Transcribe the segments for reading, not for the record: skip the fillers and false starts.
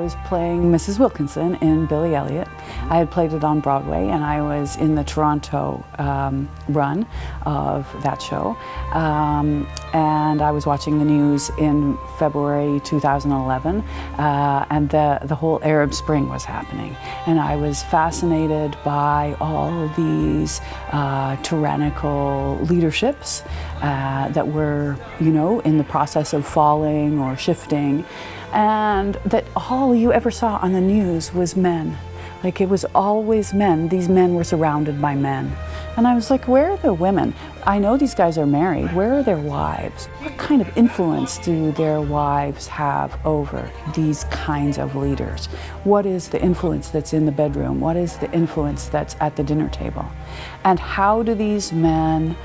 was playing Mrs. Wilkinson in Billy Elliot. I had played it on Broadway, and I was in the Toronto run of that show. And I was watching the news in February 2011, and the whole Arab Spring was happening. And I was fascinated by all these tyrannical leaderships that were, you know, in the process of falling or shifting, and that all you ever saw on the news was men. Like, it was always men. These men were surrounded by men. And I was like, where are the women? I know these guys are married. Where are their wives? What kind of influence do their wives have over these kinds of leaders? What is the influence that's in the bedroom? What is the influence that's at the dinner table? And how do these men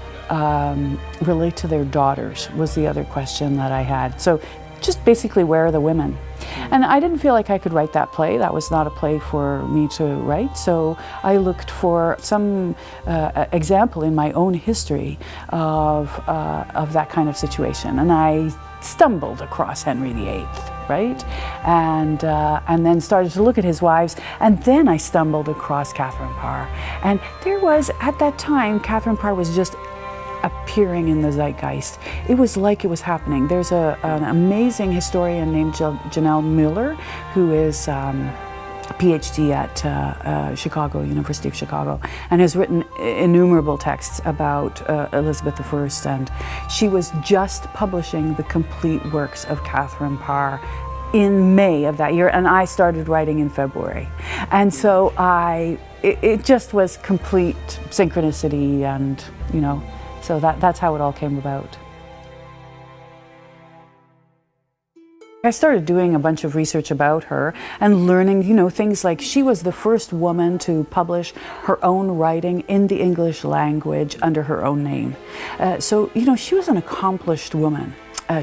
relate to their daughters was the other question that I had. So just basically, where are the women? And I didn't feel like I could write that play. That was not a play for me to write. So I looked for some example in my own history of that kind of situation. And I stumbled across Henry VIII, right? And then started to look at his wives. And then I stumbled across Katherine Parr. And there was, at that time, Katherine Parr was just appearing in the zeitgeist. It was like it was happening. There's an amazing historian named Janelle Miller, who is a PhD at Chicago, University of Chicago, and has written innumerable texts about Elizabeth I, and she was just publishing the complete works of Katherine Parr in May of that year, and I started writing in February. And so it just was complete synchronicity, and, you know, so that's how it all came about. I started doing a bunch of research about her and learning, you know, things like she was the first woman to publish her own writing in the English language under her own name. So, you know, she was an accomplished woman.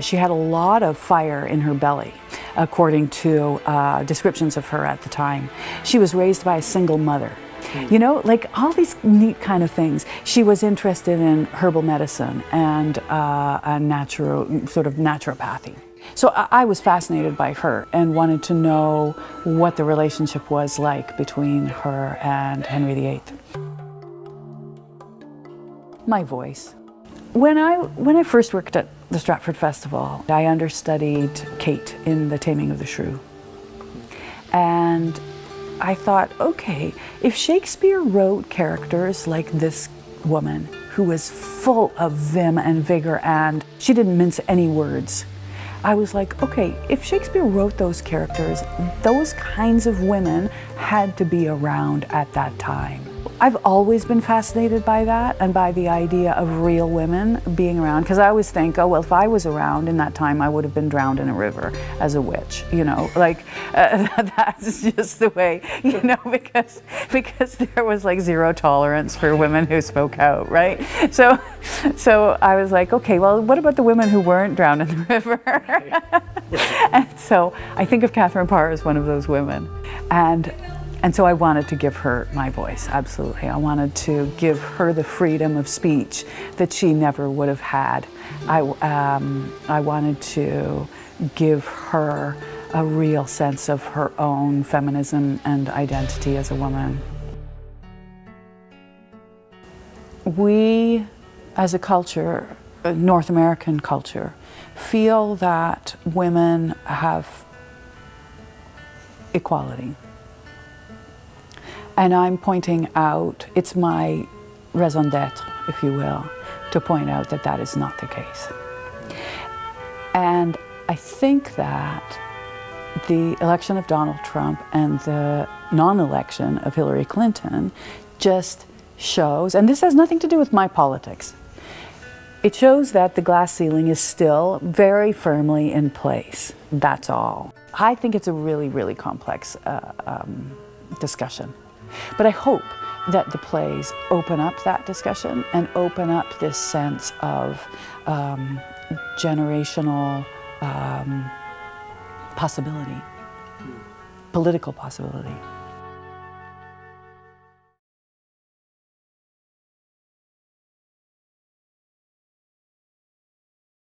She had a lot of fire in her belly, according to descriptions of her at the time. She was raised by a single mother. You know, like all these neat kind of things. She was interested in herbal medicine and sort of naturopathy. So I was fascinated by her and wanted to know what the relationship was like between her and Henry VIII. My voice. When I first worked at the Stratford Festival, I understudied Kate in The Taming of the Shrew. And I thought, okay, if Shakespeare wrote characters like this woman who was full of vim and vigor and she didn't mince any words, I was like, okay, if Shakespeare wrote those characters, those kinds of women had to be around at that time. I've always been fascinated by that and by the idea of real women being around, because I always think, oh, well, if I was around in that time, I would have been drowned in a river as a witch, you know, like that's just the way, you know, because there was like zero tolerance for women who spoke out, right? So I was like, okay, well, what about the women who weren't drowned in the river? And so I think of Katherine Parr as one of those women. And so I wanted to give her my voice, absolutely. I wanted to give her the freedom of speech that she never would have had. I wanted to give her a real sense of her own feminism and identity as a woman. We, as a culture, a North American culture, feel that women have equality. And I'm pointing out, it's my raison d'etre, if you will, to point out that that is not the case. And I think that the election of Donald Trump and the non-election of Hillary Clinton just shows, and this has nothing to do with my politics, it shows that the glass ceiling is still very firmly in place. That's all. I think it's a really, really complex discussion. But I hope that the plays open up that discussion and open up this sense of generational possibility, political possibility.